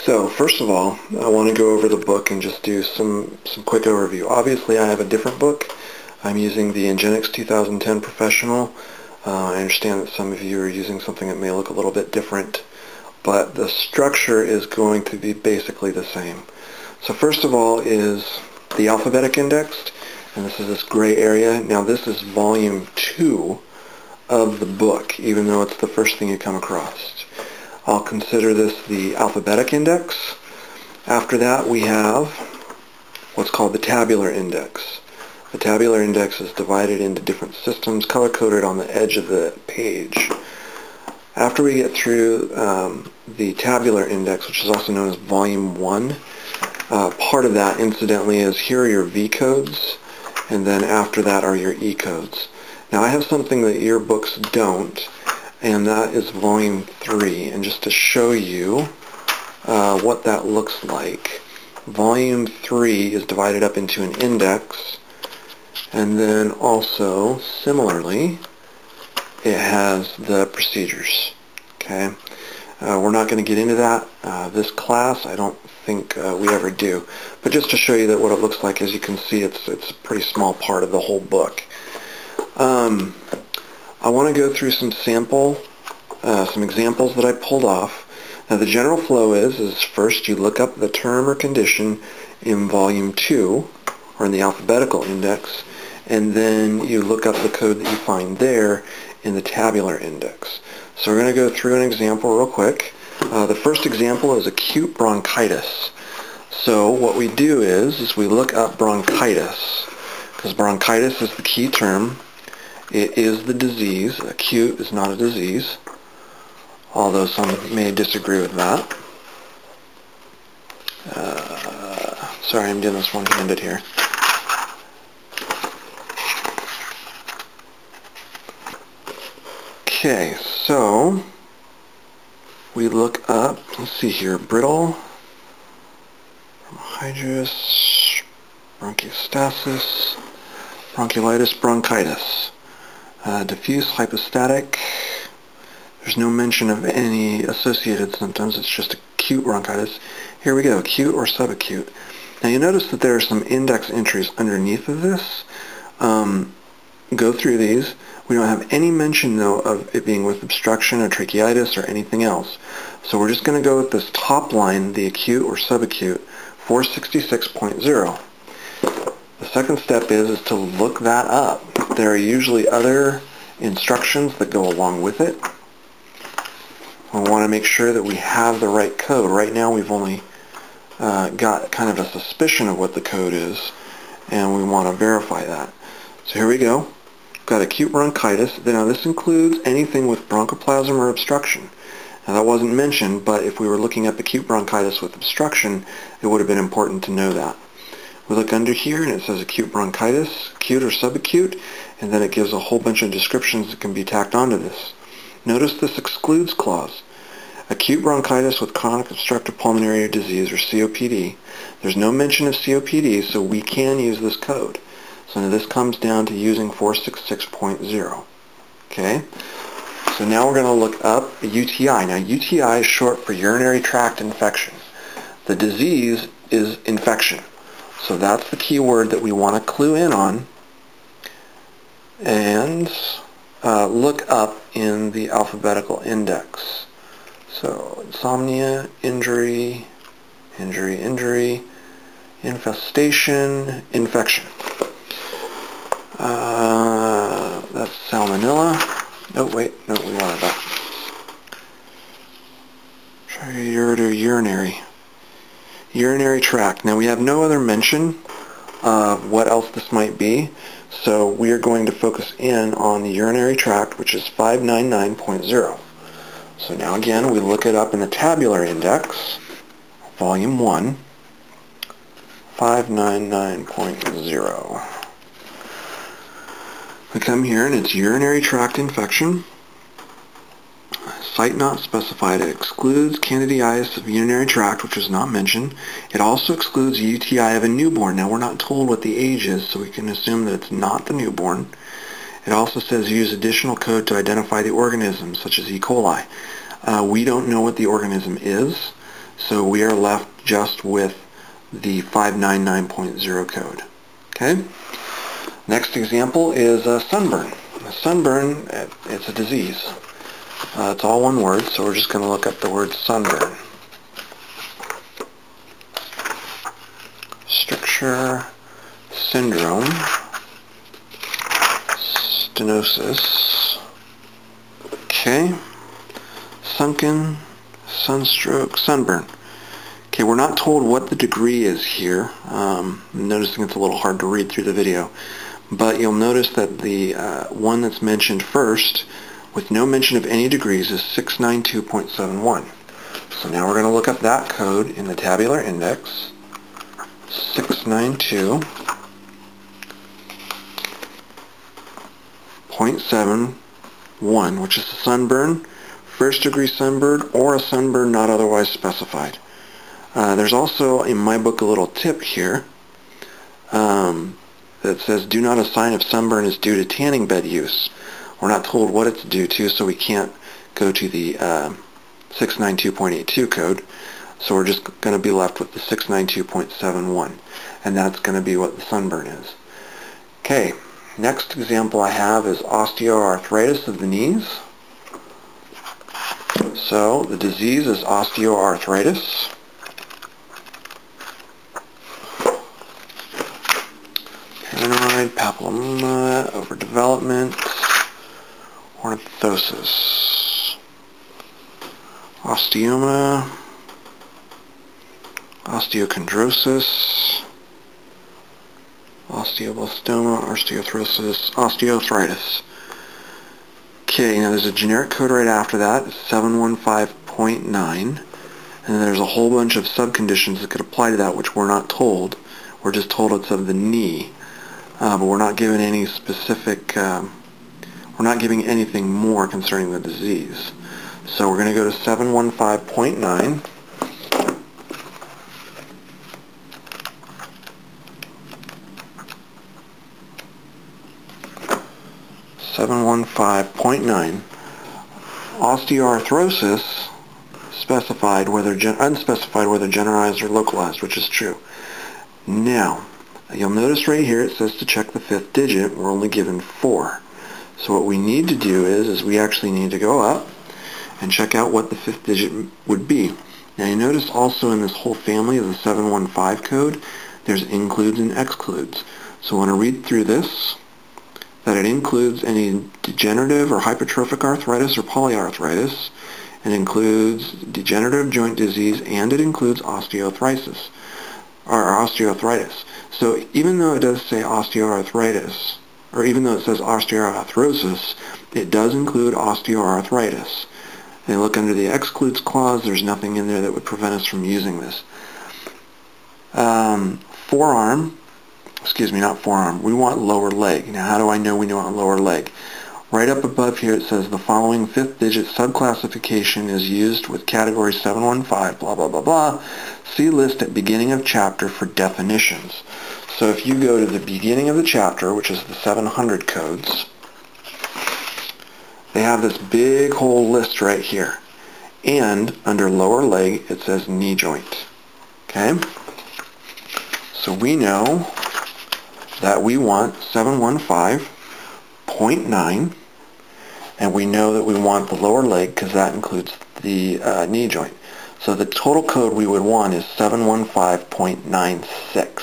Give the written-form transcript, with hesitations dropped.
So first of all, I want to go over the book and just do some quick overview. Obviously, I have a different book. I'm using the Ingenix 2010 Professional. I understand that some of you are using something that may look a little bit different, but the structure is going to be basically the same. So first of all is the alphabetic index, and this is this gray area. Now this is volume 2 of the book, even though it's the first thing you come across. I'll consider this the alphabetic index. After that we have what's called the tabular index. The tabular index is divided into different systems, color-coded on the edge of the page. After we get through the tabular index, which is also known as volume 1, part of that, incidentally, is here are your V codes, and then after that are your E codes. Now I have something that your books don't, and that is volume 3. And just to show you what that looks like, volume 3 is divided up into an index, and then also, similarly, it has the procedures. Okay, we're not going to get into that this class. I don't think we ever do. But just to show you that what it looks like, as you can see, it's a pretty small part of the whole book. I want to go through some examples that I pulled off. Now the general flow is first you look up the term or condition in volume 2, or in the alphabetical index, and then you look up the code that you find there in the tabular index. So we're going to go through an example real quick. The first example is acute bronchitis. So what we do is we look up bronchitis, because bronchitis is the key term. It is the disease. Acute is not a disease, although some may disagree with that. Sorry, I'm doing this one-handed here. Okay, so we look up, let's see here, brittle, bronchitis, bronchiostasis, bronchiolitis, bronchitis. Diffuse hypostatic, there's no mention of any associated symptoms, it's just acute bronchitis. Here we go, acute or subacute. Now you notice that there are some index entries underneath of this. Go through these. We don't have any mention, though, of it being with obstruction or tracheitis or anything else. So we're just going to go with this top line, the acute or subacute, 466.0. The second step is to look that up. There are usually other instructions that go along with it. We want to make sure that we have the right code. Right now we've only got kind of a suspicion of what the code is, and we want to verify that. So here we go. We've got acute bronchitis. Now this includes anything with bronchoplasm or obstruction. Now that wasn't mentioned, but if we were looking up acute bronchitis with obstruction, it would have been important to know that. We look under here and it says acute bronchitis, acute or subacute, and then it gives a whole bunch of descriptions that can be tacked onto this. Notice this excludes clause. Acute bronchitis with chronic obstructive pulmonary disease, or COPD. There's no mention of COPD, so we can use this code. So now this comes down to using 466.0. Okay? So now we're going to look up UTI. Now UTI is short for urinary tract infection. The disease is infection. So that's the key word that we want to clue in on and look up in the alphabetical index. So insomnia, injury, infestation, infection. That's salmonella. Oh wait, no, we wanted that. Urinary tract. Now we have no other mention of what else this might be, so we are going to focus in on the urinary tract, which is 599.0. So now again, we look it up in the tabular index, volume 1, 599.0. We come here and it's urinary tract infection. Site not specified. It excludes candidiasis of urinary tract, which was not mentioned. It also excludes UTI of a newborn. Now we're not told what the age is, so we can assume that it's not the newborn. It also says use additional code to identify the organism, such as E. coli. We don't know what the organism is, So we are left just with the 599.0 code. Okay? Next example is sunburn. Sunburn, it's a disease. It's all one word, so we're just going to look up the word sunburn. Stricture, syndrome, stenosis. Okay. Sunken, sunstroke, sunburn. Okay, we're not told what the degree is here. I'm noticing it's a little hard to read through the video. But you'll notice that the one that's mentioned first, with no mention of any degrees, is 692.71. So now we're going to look up that code in the tabular index. 692.71, which is a sunburn, first degree sunburn, or a sunburn not otherwise specified. There's also in my book a little tip here that says do not assign if sunburn is due to tanning bed use. We're not told what it's due to, so we can't go to the 692.82 code. So we're just going to be left with the 692.71, and that's going to be what the sunburn is. Okay, next example I have is osteoarthritis of the knees. So the disease is osteoarthritis. Paranoid, papilloma, overdevelopment, ornithosis, osteoma, osteochondrosis, osteoblastoma, osteoarthritis. Okay, now there's a generic code right after that, 715.9, and then there's a whole bunch of subconditions that could apply to that which we're not told. We're just told it's of the knee, but we're not given any specific, we're not giving anything more concerning the disease. So we're going to go to 715.9. 715.9. Osteoarthrosis specified whether unspecified whether generalized or localized, which is true. Now, you'll notice right here it says to check the fifth digit. We're only given 4. So what we need to do is we actually need to go up and check out what the fifth digit would be. Now you notice also in this whole family of the 715 code, there's includes and excludes. So I want to read through this, that it includes any degenerative or hypertrophic arthritis or polyarthritis. It includes degenerative joint disease, and it includes osteoarthritis. So even though it does say osteoarthritis, or even though it says osteoarthrosis, it does include osteoarthritis. And look under the excludes clause, there's nothing in there that would prevent us from using this. Forearm, excuse me, not forearm, we want lower leg. Now how do I know we want lower leg? Right up above here it says the following fifth digit subclassification is used with category 715, blah, blah, blah, blah. See list at beginning of chapter for definitions. So if you go to the beginning of the chapter, which is the 700 codes, they have this big whole list right here. And under lower leg, it says knee joint. Okay? So we know that we want 715.9, and we know that we want the lower leg because that includes the knee joint. So the total code we would want is 715.96.